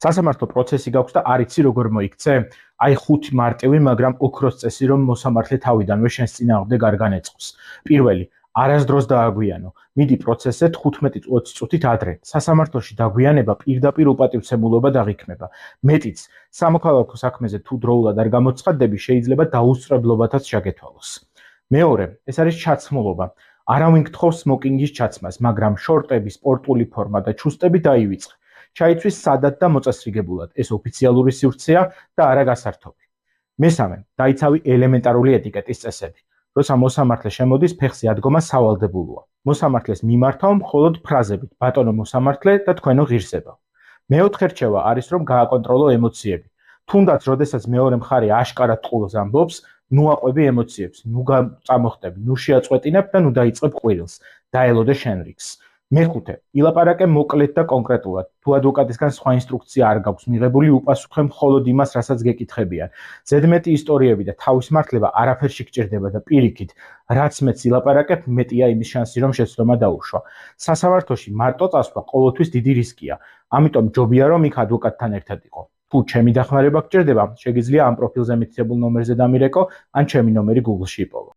სასამართლო პროცესი გაქვს და არ იცი როგორ მოიქცე? აი 5 მარტივი, მაგრამ ოქროს წესი რომ მოსამართლე თავიდანვე შენს წინააღმდეგ არ განეწყოს. პირველი, არასდროს დააგვიანო. მიდი პროცესზე 15-20 წუთით ადრე. სასამართლოში დაგვიანება პირდაპირ უპატივცემულობა დაღიქმება. მეტიც, სამოქალაქო საქმეზე თუ დროულად არ გამოცხადდები, შეიძლება დაუსწრებლობათაც შეგეთვალოს. მეორე, ეს არის ჩაცმულობა. არავინ გთხოვს სმოკინგის ჩაცმას, მაგრამ შორტები, სპორტული ფორმა და ჩუსტები დაივიწყე. ჩაიცვის სადად და მოწესრიგებულად. ეს ოფიციალური სივრცეა და არა გასართობი. მესამე, დაიცავი ელემენტარული ეტიკეტის წესები. როცა მოსამართლე შემოდის, ფეხზე ადგომა სავალდებულოა. მოსამართლეს მიმართავ მხოლოდ ფრაზებით: ბატონო მოსამართლე და თქვენო ღირსება. მეოთხე რჩევა არის რომ გააკონტროლო ემოციები. თუნდაც, როდესაც მეორე მხარე აშკარად ტყუილს ამბობს, ნუ აყვები ემოციებს, ნუ წამოხტები, ნუ შეაწყვეტინებ და ნუ დაიწყებ ყვირილს. დაელოდე შენ რიგს. მეხუთე, ილაპარაკე მოკლედ და კონკრეტულად. თუ ადვოკატისგან სხვა ინსტრუქცია არ გაქვს მიღებული, უპასუხე მხოლოდ იმას, რასაც გეკითხებიან. ზედმეტი ისტორიები და თავის მართლება არაფერში გჭირდება და პირიქით, რაც მეც ილაპარაკებ, მეტია იმის შანსი, რომ შეცდომა დაუშვა. სასამართლოში მარტო წასვლა ყოველთვის დიდი რისკია. ამიტომ ჯობია რომ იქ ადვოკატთან ერთად იყო. თუ ჩემი დახმარება გჭირდება, შეგიძლია ამ პროფილზე მითითებულ ნომერზე დამირეკო, ან ჩემი ნომერი Google-ში იპოვო.